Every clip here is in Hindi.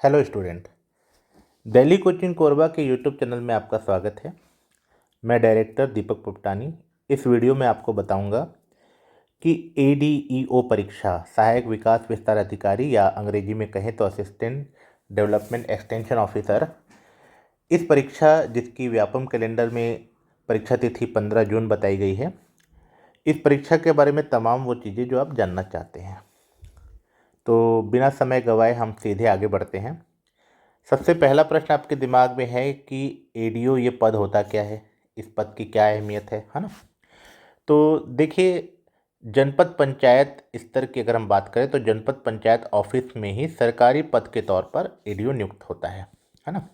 Hello student. Delhi coaching Korba के यूट्यूब चैनल में आपका स्वागत है। मैं डायरेक्टर दीपक पुपटानी। इस वीडियो में आपको बताऊंगा कि ADEO परीक्षा सहायक विकास विस्तार अधिकारी या अंग्रेजी में कहें तो असिस्टेंट डेवलपमेंट एक्सटेंशन ऑफिसर, इस परीक्षा जिसकी व्यापम कैलेंडर में परीक्षा तिथि 15 जून बताई गई है, इस परीक्षा के बारे में तमाम वो चीज़ें जो आप जानना चाहते हैं। तो बिना समय गंवाए हम सीधे आगे बढ़ते हैं। सबसे पहला प्रश्न आपके दिमाग में है कि ADO ये पद होता क्या है, इस पद की क्या अहमियत है ना। तो देखिए, जनपद पंचायत स्तर की अगर हम बात करें तो जनपद पंचायत ऑफिस में ही सरकारी पद के तौर पर ADO नियुक्त होता है ना।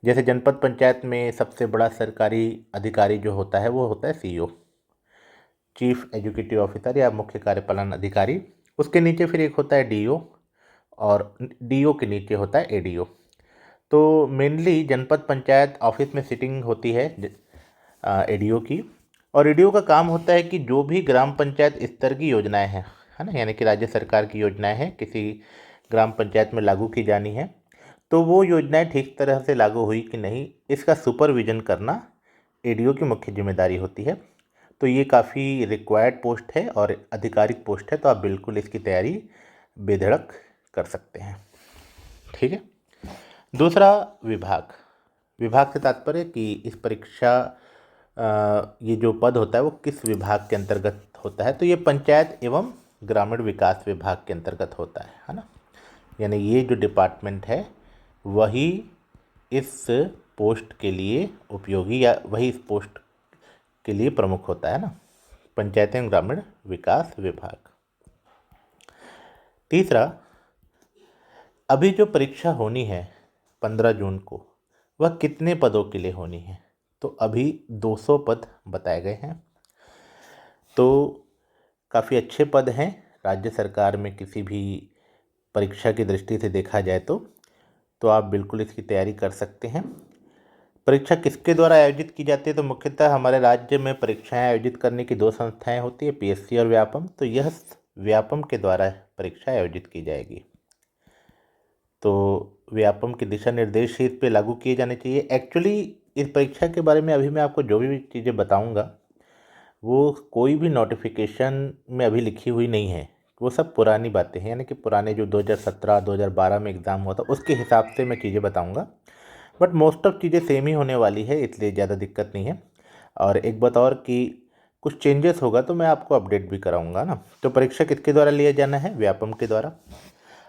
जैसे जनपद पंचायत में सबसे बड़ा सरकारी अधिकारी जो होता है वो होता है CEO, चीफ एजुकेटिव ऑफिसर या मुख्य कार्यपालन अधिकारी। उसके नीचे फिर एक होता है DO और DO के नीचे होता है ADO। तो मेनली जनपद पंचायत ऑफिस में सिटिंग होती है ADO की, और ADO का काम होता है कि जो भी ग्राम पंचायत स्तर की योजनाएं हैं, है ना, यानी कि राज्य सरकार की योजनाएं हैं किसी ग्राम पंचायत में लागू की जानी है, तो वो योजनाएं ठीक तरह से लागू हुई कि नहीं, इसका सुपरविजन करना ADO की मुख्य जिम्मेदारी होती है। तो ये काफ़ी रिक्वायर्ड पोस्ट है और आधिकारिक पोस्ट है, तो आप बिल्कुल इसकी तैयारी बेधड़क कर सकते हैं। ठीक है। दूसरा, विभाग। विभाग से तात्पर्य कि इस परीक्षा ये जो पद होता है वो किस विभाग के अंतर्गत होता है, तो ये पंचायत एवं ग्रामीण विकास विभाग के अंतर्गत होता है ना। यानी ये जो डिपार्टमेंट है वही इस पोस्ट के लिए उपयोगी या वही इस पोस्ट के लिए प्रमुख होता है ना, पंचायत एवं ग्रामीण विकास विभाग। तीसरा, अभी जो परीक्षा होनी है 15 जून को, वह कितने पदों के लिए होनी है, तो अभी 200 पद बताए गए हैं। तो काफ़ी अच्छे पद हैं राज्य सरकार में किसी भी परीक्षा की दृष्टि से देखा जाए तो आप बिल्कुल इसकी तैयारी कर सकते हैं। परीक्षा किसके द्वारा आयोजित की जाती है, तो मुख्यतः हमारे राज्य में परीक्षाएं आयोजित करने की 2 संस्थाएं होती है, PSC और व्यापम। तो यह व्यापम के द्वारा परीक्षा आयोजित की जाएगी। तो व्यापम के दिशा निर्देश ही इस पे लागू किए जाने चाहिए। एक्चुअली इस परीक्षा के बारे में अभी मैं आपको जो भी चीज़ें बताऊंगा वो कोई भी नोटिफिकेशन में अभी लिखी हुई नहीं है, वो सब पुरानी बातें हैं, यानी कि पुराने जो 2017 2012 में एग्ज़ाम हुआ था उसके हिसाब से मैं चीज़ें बताऊंगा। बट मोस्ट ऑफ चीज़ें सेम ही होने वाली है, इसलिए ज़्यादा दिक्कत नहीं है। और एक बात और कि कुछ चेंजेस होगा तो मैं आपको अपडेट भी कराऊंगा ना। तो परीक्षा किसके द्वारा लिया जाना है, व्यापम के द्वारा।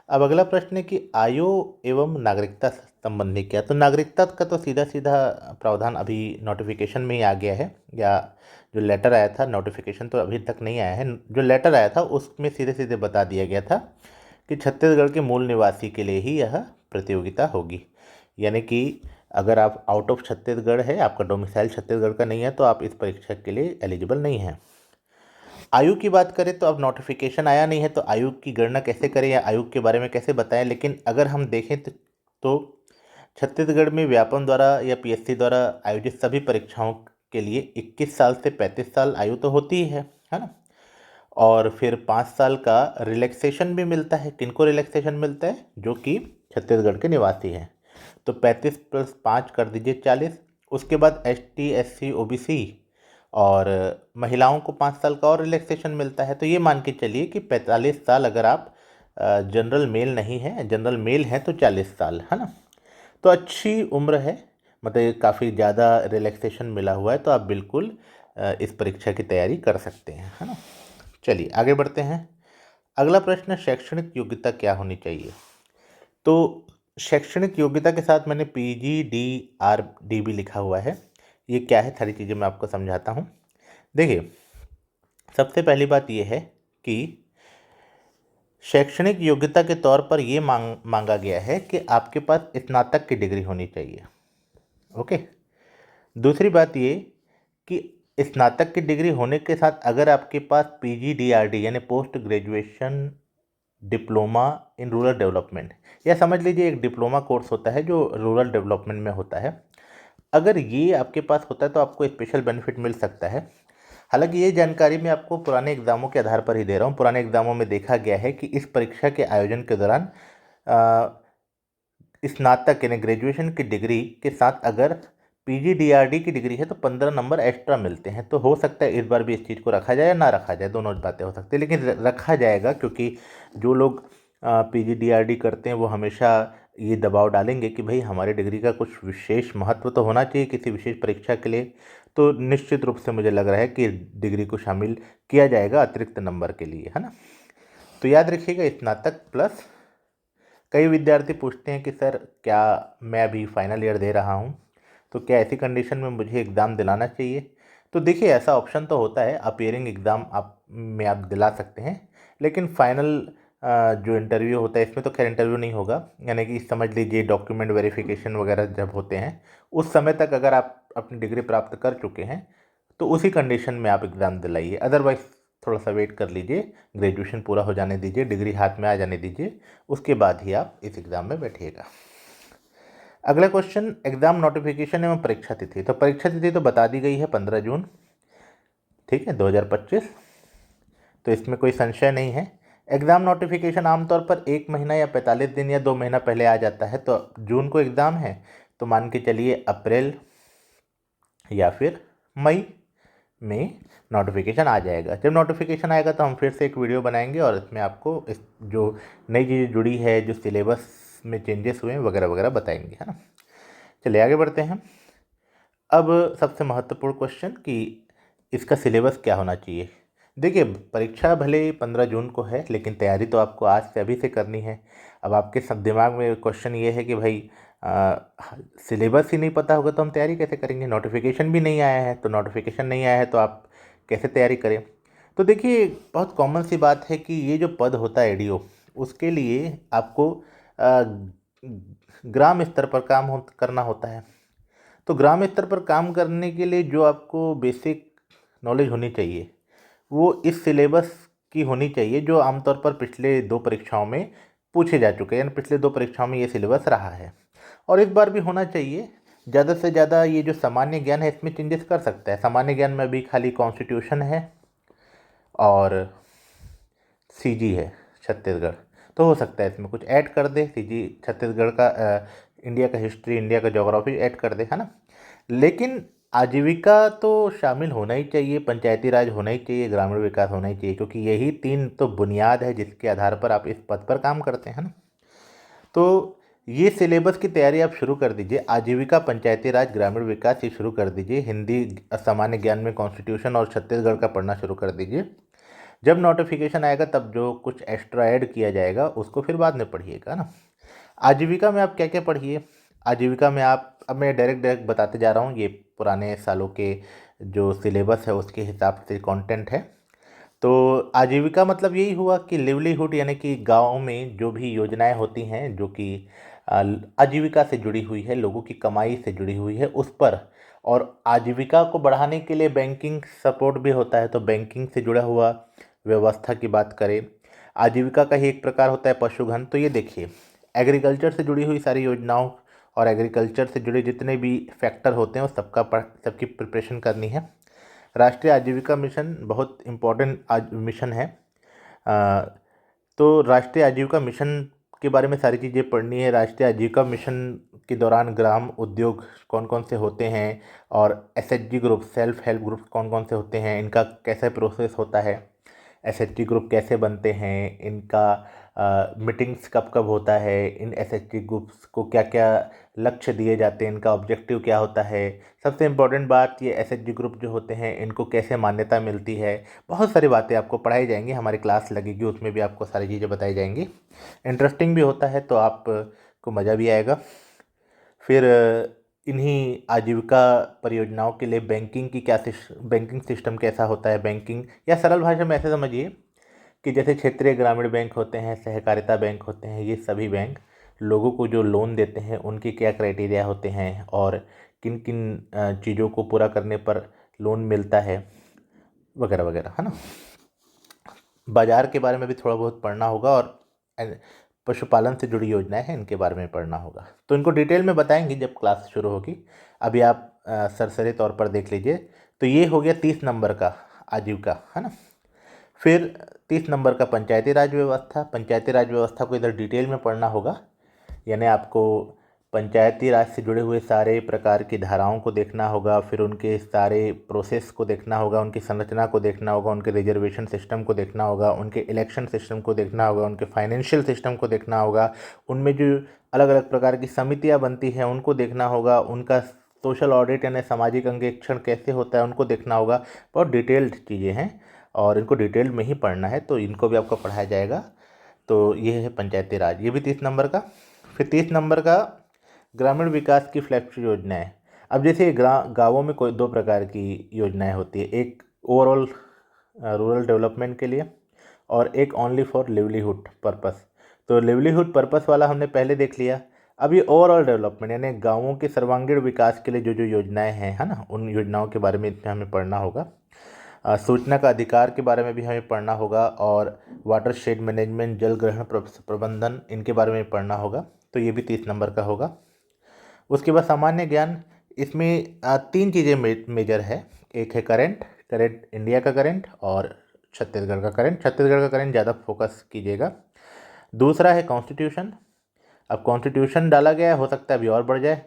अब अगला प्रश्न है कि आयु एवं नागरिकता संबंधी क्या, तो नागरिकता का तो सीधा सीधा प्रावधान अभी नोटिफिकेशन में ही आ गया है, या जो लेटर आया था, नोटिफिकेशन तो अभी तक नहीं आया है, जो लेटर आया था उसमें सीधे सीधे बता दिया गया था कि छत्तीसगढ़ के मूल निवासी के लिए ही यह प्रतियोगिता होगी। यानी कि अगर आप आउट ऑफ छत्तीसगढ़ है, आपका डोमिसाइल छत्तीसगढ़ का नहीं है, तो आप इस परीक्षा के लिए एलिजिबल नहीं हैं। आयु की बात करें तो अब नोटिफिकेशन आया नहीं है, तो आयु की गणना कैसे करें या आयु के बारे में कैसे बताएं। लेकिन अगर हम देखें तो छत्तीसगढ़ में व्यापम द्वारा या PSC द्वारा आयोजित सभी परीक्षाओं के लिए 21 साल से 35 साल आयु तो होती ही है ना। और फिर 5 साल का रिलैक्सेशन भी मिलता है। किनको रिलैक्सेशन मिलता है, जो कि छत्तीसगढ़ के निवासी हैं। तो 35 + 5 कर दीजिए 40। उसके बाद ST SC OBC और महिलाओं को 5 साल का और रिलैक्सेशन मिलता है। तो ये मान के चलिए कि 45 साल, अगर आप जनरल मेल नहीं है, जनरल मेल है तो 40 साल, है ना। तो अच्छी उम्र है, मतलब काफ़ी ज़्यादा रिलैक्सेशन मिला हुआ है, तो आप बिल्कुल इस परीक्षा की तैयारी कर सकते हैं, है ना। चलिए आगे बढ़ते हैं। अगला प्रश्न, शैक्षणिक योग्यता क्या होनी चाहिए। तो शैक्षणिक योग्यता के साथ मैंने PGDRD भी लिखा हुआ है। ये क्या है, सारी चीज़ें मैं आपको समझाता हूँ। देखिए, सबसे पहली बात ये है कि शैक्षणिक योग्यता के तौर पर ये मांगा गया है कि आपके पास स्नातक की डिग्री होनी चाहिए। ओके। दूसरी बात ये कि स्नातक की डिग्री होने के साथ अगर आपके पास PGDRD यानी post graduation diploma in rural development, या समझ लीजिए एक डिप्लोमा कोर्स होता है जो रूरल डेवलपमेंट में होता है, अगर ये आपके पास होता है तो आपको स्पेशल बेनिफिट मिल सकता है। हालांकि ये जानकारी मैं आपको पुराने एग्जामों के आधार पर ही दे रहा हूँ। पुराने एग्जामों में देखा गया है कि इस परीक्षा के आयोजन के दौरान स्नातक यानी ग्रेजुएशन की डिग्री के साथ अगर PGDRD की डिग्री है तो 15 नंबर एक्स्ट्रा मिलते हैं। तो हो सकता है इस बार भी इस चीज़ को रखा जाए या ना रखा जाए, दोनों बातें हो सकती है, लेकिन रखा जाएगा क्योंकि जो लोग PGDRD करते हैं वो हमेशा ये दबाव डालेंगे कि भाई हमारी डिग्री का कुछ विशेष महत्व तो होना चाहिए किसी विशेष परीक्षा के लिए। तो निश्चित रूप से मुझे लग रहा है कि डिग्री को शामिल किया जाएगा अतिरिक्त नंबर के लिए, है ना। तो याद रखिएगा स्नातक प्लस। कई विद्यार्थी पूछते हैं कि सर क्या मैं अभी फाइनल ईयर दे रहा हूँ तो क्या ऐसी कंडीशन में मुझे एग्ज़ाम दिलाना चाहिए। तो देखिए ऐसा ऑप्शन तो होता है, अपीयरिंग एग्ज़ाम आप दिला सकते हैं, लेकिन फाइनल जो इंटरव्यू होता है इसमें तो खैर इंटरव्यू नहीं होगा, यानी कि समझ लीजिए डॉक्यूमेंट वेरिफिकेशन वगैरह जब होते हैं उस समय तक अगर आप अपनी डिग्री प्राप्त कर चुके हैं तो उसी कंडीशन में आप एग्ज़ाम दिलाइए। अदरवाइज़ थोड़ा सा वेट कर लीजिए, ग्रेजुएशन पूरा हो जाने दीजिए, डिग्री हाथ में आ जाने दीजिए, उसके बाद ही आप इस एग्ज़ाम में बैठिएगा। अगला क्वेश्चन, एग्ज़ाम नोटिफिकेशन एवं परीक्षा तिथि। तो परीक्षा तिथि तो बता दी गई है 15 जून, ठीक है, 2025, तो इसमें कोई संशय नहीं है। एग्ज़ाम नोटिफिकेशन आमतौर पर 1 महीना या 45 दिन या 2 महीना पहले आ जाता है। तो जून को एग्ज़ाम है तो मान के चलिए अप्रैल या फिर मई में नोटिफिकेशन आ जाएगा। जब नोटिफिकेशन आएगा तो हम फिर से एक वीडियो बनाएंगे और इसमें आपको इस जो नई चीज़ें जुड़ी है, जो सिलेबस में चेंजेस हुए हैं वगैरह वगैरह बताएंगे, है ना। चलिए आगे बढ़ते हैं। अब सबसे महत्वपूर्ण क्वेश्चन कि इसका सिलेबस क्या होना चाहिए। देखिए परीक्षा भले 15 जून को है लेकिन तैयारी तो आपको आज से अभी से करनी है। अब आपके सब दिमाग में क्वेश्चन ये है कि भाई सिलेबस ही नहीं पता होगा तो हम तैयारी कैसे करेंगे, नोटिफिकेशन भी नहीं आया है, तो नोटिफिकेशन नहीं आया है तो आप कैसे तैयारी करें। तो देखिए बहुत कॉमन सी बात है कि ये जो पद होता है ADO, उसके लिए आपको अ, ग्राम स्तर पर करना होता है। तो ग्राम स्तर पर काम करने के लिए जो आपको बेसिक नॉलेज होनी चाहिए वो इस सिलेबस की होनी चाहिए जो आमतौर पर पिछले 2 परीक्षाओं में पूछे जा चुके हैं, यानी पिछले 2 परीक्षाओं में ये सिलेबस रहा है और इस बार भी होना चाहिए। ज़्यादा से ज़्यादा ये जो सामान्य ज्ञान है इसमें चेंजेस कर सकता है। सामान्य ज्ञान में अभी खाली कॉन्स्टिट्यूशन है और CG है छत्तीसगढ़, तो हो सकता है इसमें कुछ ऐड कर दे, CG छत्तीसगढ़ का इंडिया का हिस्ट्री, इंडिया का ज्योग्राफी ऐड कर दे, है ना। लेकिन आजीविका तो शामिल होना ही चाहिए, पंचायती राज होना ही चाहिए, ग्रामीण विकास होना ही चाहिए, क्योंकि यही 3 तो बुनियाद है जिसके आधार पर आप इस पद पर काम करते हैं ना। तो ये सिलेबस की तैयारी आप शुरू कर दीजिए, आजीविका, पंचायती राज, ग्रामीण विकास ये शुरू कर दीजिए, हिंदी, सामान्य ज्ञान में कॉन्स्टिट्यूशन और छत्तीसगढ़ का पढ़ना शुरू कर दीजिए। जब नोटिफिकेशन आएगा तब जो कुछ एक्स्ट्रा ऐड किया जाएगा उसको फिर बाद में पढ़िएगा ना। आजीविका में आप क्या क्या पढ़िए। आजीविका में आप, अब मैं डायरेक्ट बताते जा रहा हूँ, ये पुराने सालों के जो सिलेबस है उसके हिसाब से कंटेंट है। तो आजीविका मतलब यही हुआ कि लिवलीहुड, यानी कि गाँव में जो भी योजनाएं होती हैं जो कि आजीविका से जुड़ी हुई है, लोगों की कमाई से जुड़ी हुई है उस पर। और आजीविका को बढ़ाने के लिए बैंकिंग सपोर्ट भी होता है, तो बैंकिंग से जुड़ा हुआ व्यवस्था की बात करें। आजीविका का ही एक प्रकार होता है पशुधन। तो ये देखिए एग्रीकल्चर से जुड़ी हुई सारी योजनाओं और एग्रीकल्चर से जुड़े जितने भी फैक्टर होते हैं उस सबकी प्रिपरेशन करनी है। राष्ट्रीय आजीविका मिशन बहुत इम्पोर्टेंट मिशन है। अ, तो राष्ट्रीय आजीविका मिशन के बारे में सारी चीज़ें पढ़नी है। राष्ट्रीय आजीविका मिशन के दौरान ग्राम उद्योग कौन कौन से होते हैं और SHG group, self help group कौन कौन से होते हैं, इनका कैसे प्रोसेस होता है, SHG ग्रुप कैसे बनते हैं, इनका मीटिंग्स कब कब होता है, इन SHG ग्रुप्स को क्या क्या लक्ष्य दिए जाते हैं, इनका ऑब्जेक्टिव क्या होता है। सबसे इम्पोर्टेंट बात, ये SHG ग्रुप जो होते हैं इनको कैसे मान्यता मिलती है। बहुत सारी बातें आपको पढ़ाई जाएंगी, हमारी क्लास लगेगी उसमें भी आपको सारी चीज़ें बताई जाएंगी। इंटरेस्टिंग भी होता है तो आपको मज़ा भी आएगा। फिर इन्हीं आजीविका परियोजनाओं के लिए बैंकिंग की बैंकिंग सिस्टम कैसा होता है। बैंकिंग या सरल भाषा में ऐसे समझिए कि जैसे क्षेत्रीय ग्रामीण बैंक होते हैं, सहकारिता बैंक होते हैं, ये सभी बैंक लोगों को जो लोन देते हैं उनके क्या क्राइटेरिया होते हैं और किन किन चीज़ों को पूरा करने पर लोन मिलता है वगैरह वगैरह, है ना। बाजार के बारे में भी थोड़ा बहुत पढ़ना होगा और पशुपालन से जुड़ी योजनाएं हैं इनके बारे में पढ़ना होगा। तो इनको डिटेल में बताएंगे जब क्लास शुरू होगी, अभी आप सरसरी तौर पर देख लीजिए। तो ये हो गया 30 नंबर का आजीविका, है ना। फिर 30 नंबर का पंचायती राज व्यवस्था। पंचायती राज व्यवस्था को इधर डिटेल में पढ़ना होगा, यानी आपको पंचायती राज से जुड़े हुए सारे प्रकार की धाराओं को देखना होगा, फिर उनके सारे प्रोसेस को देखना होगा, उनकी संरचना को देखना होगा, उनके रिजर्वेशन सिस्टम को देखना होगा, उनके इलेक्शन सिस्टम को देखना होगा, उनके फाइनेंशियल सिस्टम को देखना होगा, उनमें जो अलग अलग प्रकार की समितियाँ बनती हैं उनको देखना होगा, उनका सोशल ऑडिट यानी सामाजिक अंगेक्षण कैसे होता है उनको देखना होगा। बहुत डिटेल्ड चीज़ें हैं और इनको डिटेल में ही पढ़ना है, तो इनको भी आपको पढ़ाया जाएगा। तो ये है पंचायती राज, ये भी 30 नंबर का। फिर 30 नंबर का ग्रामीण विकास की फ्लैगशिप योजनाएं। अब जैसे गाँवों में कोई दो प्रकार की योजनाएं होती है, एक ओवरऑल रूरल डेवलपमेंट के लिए और एक ओनली फॉर लिवलीहुड पर्पस। तो लिवलीहुड पर्पस वाला हमने पहले देख लिया। अब ये ओवरऑल डेवलपमेंट यानी गाँवों के सर्वांगीण विकास के लिए जो जो योजनाएं हैं, है ना, उन योजनाओं के बारे में इसमें हमें पढ़ना होगा। सूचना का अधिकार के बारे में भी हमें पढ़ना होगा और वाटर शेड मैनेजमेंट, जल ग्रहण प्रबंधन, इनके बारे में पढ़ना होगा। तो ये भी 30 नंबर का होगा। उसके बाद सामान्य ज्ञान, इसमें 3 चीज़ें मेजर है। एक है करंट इंडिया का करंट और छत्तीसगढ़ का करंट। छत्तीसगढ़ का करंट ज़्यादा फोकस कीजिएगा। दूसरा है कॉन्स्टिट्यूशन। अब कॉन्स्टिट्यूशन डाला गया है, हो सकता है अभी और बढ़ जाए,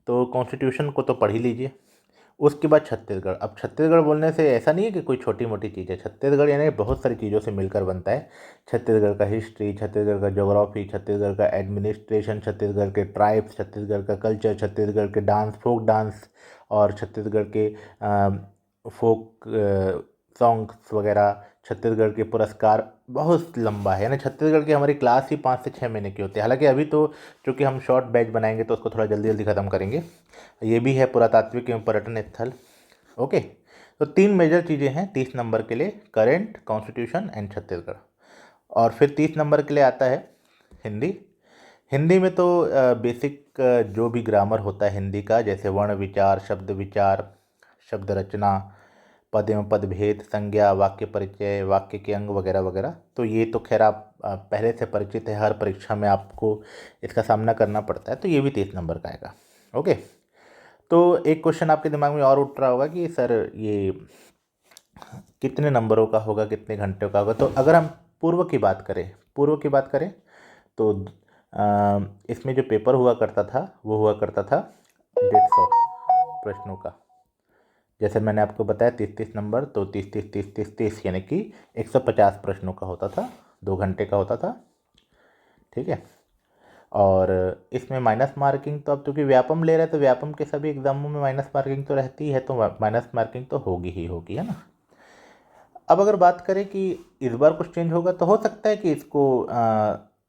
तो कॉन्स्टिट्यूशन को तो पढ़ ही लीजिए। उसके बाद छत्तीसगढ़। अब छत्तीसगढ़ बोलने से ऐसा नहीं है कि कोई छोटी मोटी चीज़ है, छत्तीसगढ़ यानी बहुत सारी चीज़ों से मिलकर बनता है। छत्तीसगढ़ का हिस्ट्री, छत्तीसगढ़ का ज्योग्राफी, छत्तीसगढ़ का एडमिनिस्ट्रेशन, छत्तीसगढ़ के ट्राइब्स, छत्तीसगढ़ का कल्चर, छत्तीसगढ़ के डांस, फोक डांस और छत्तीसगढ़ के फोक सॉन्ग्स वगैरह, छत्तीसगढ़ के पुरस्कार। बहुत लंबा है, यानी छत्तीसगढ़ की हमारी क्लास ही 5 से 6 महीने की होती है। हालांकि अभी तो चूँकि हम शॉर्ट बैच बनाएंगे तो उसको थोड़ा जल्दी जल्दी ख़त्म करेंगे। ये भी है पुरातात्विक एवं पर्यटन स्थल। ओके, तो 3 मेजर चीज़ें हैं 30 नंबर के लिए, करेंट, कॉन्स्टिट्यूशन एंड छत्तीसगढ़। और फिर 30 नंबर के लिए आता है हिंदी। हिंदी में तो बेसिक जो भी ग्रामर होता है हिंदी का, जैसे वर्ण विचार, शब्द रचना, पद एवं पद भेद, संज्ञा, वाक्य परिचय, वाक्य के अंग वगैरह वगैरह, तो ये तो खैर आप पहले से परिचित है, हर परीक्षा में आपको इसका सामना करना पड़ता है। तो ये भी 30 नंबर का आएगा। ओके, तो एक क्वेश्चन आपके दिमाग में और उठ रहा होगा कि सर ये कितने नंबरों का होगा, कितने घंटे का होगा। तो अगर हम पूर्व की बात करें तो इसमें जो पेपर हुआ करता था वो हुआ करता था 150 प्रश्नों का। जैसे मैंने आपको बताया 30 नंबर, तो 30 यानी कि 150 प्रश्नों का होता था, 2 घंटे का होता था। ठीक है, और इसमें माइनस मार्किंग तो अब क्योंकि व्यापम ले रहे हैं तो व्यापम के सभी एग्जामों में माइनस मार्किंग तो रहती है, तो माइनस मार्किंग तो होगी ही होगी, है ना। अब अगर बात करें कि इस बार कुछ चेंज होगा तो हो सकता है कि इसको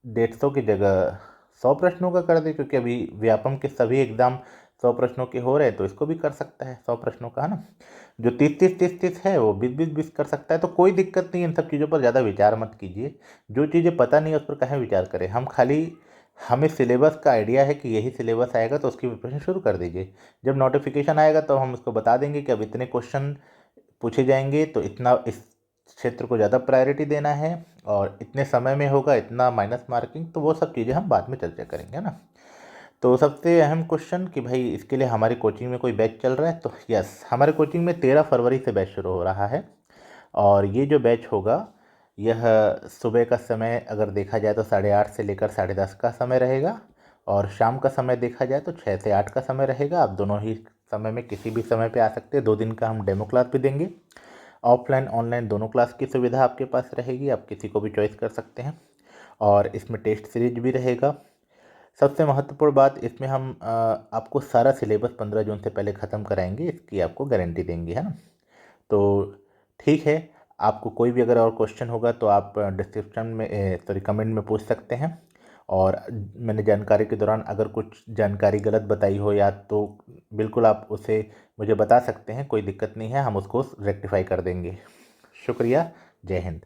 150 की जगह 100 प्रश्नों का कर दे, क्योंकि अभी व्यापम के सभी एग्ज़ाम 100 प्रश्नों के हो रहे हैं, तो इसको भी कर सकता है 100 प्रश्नों का, है ना। जो 30 है वो 20 कर सकता है। तो कोई दिक्कत नहीं, इन सब चीज़ों पर ज़्यादा विचार मत कीजिए। जो चीज़ें पता नहीं है उस पर कहें विचार करें। हमें सिलेबस का आइडिया है कि यही सिलेबस आएगा, तो उसकी प्रिपरेशन शुरू कर दीजिए। जब नोटिफिकेशन आएगा तो हम उसको बता देंगे कि अब इतने क्वेश्चन पूछे जाएंगे, तो इतना इस क्षेत्र को ज़्यादा प्रायोरिटी देना है और इतने समय में होगा इतना माइनस मार्किंग। तो वो सब चीज़ें हम बाद में चर्चा करेंगे ना। तो सबसे अहम क्वेश्चन कि भाई इसके लिए हमारी कोचिंग में कोई बैच चल रहा है, तो यस, हमारे कोचिंग में 13 फरवरी से बैच शुरू हो रहा है। और ये जो बैच होगा यह सुबह का समय अगर देखा जाए तो 8:30 से लेकर 10:30 का समय रहेगा, और शाम का समय देखा जाए तो 6 से 8 का समय रहेगा। आप दोनों ही समय में किसी भी समय पे आ सकते हैं। 2 दिन का हम डेमो क्लास भी देंगे। ऑफलाइन ऑनलाइन दोनों क्लास की सुविधा आपके पास रहेगी, आप किसी को भी चॉइस कर सकते हैं। और इसमें टेस्ट सीरीज भी रहेगा। सबसे महत्वपूर्ण बात, इसमें हम आपको सारा सिलेबस 15 जून से पहले ख़त्म कराएंगे, इसकी आपको गारंटी देंगे, है ना। तो ठीक है, आपको कोई भी अगर और क्वेश्चन होगा तो आप डिस्क्रिप्शन में कमेंट में पूछ सकते हैं। और मैंने जानकारी के दौरान अगर कुछ जानकारी गलत बताई हो या तो बिल्कुल आप उसे मुझे बता सकते हैं, कोई दिक्कत नहीं है, हम उसको रेक्टिफाई कर देंगे। शुक्रिया, जय हिंद।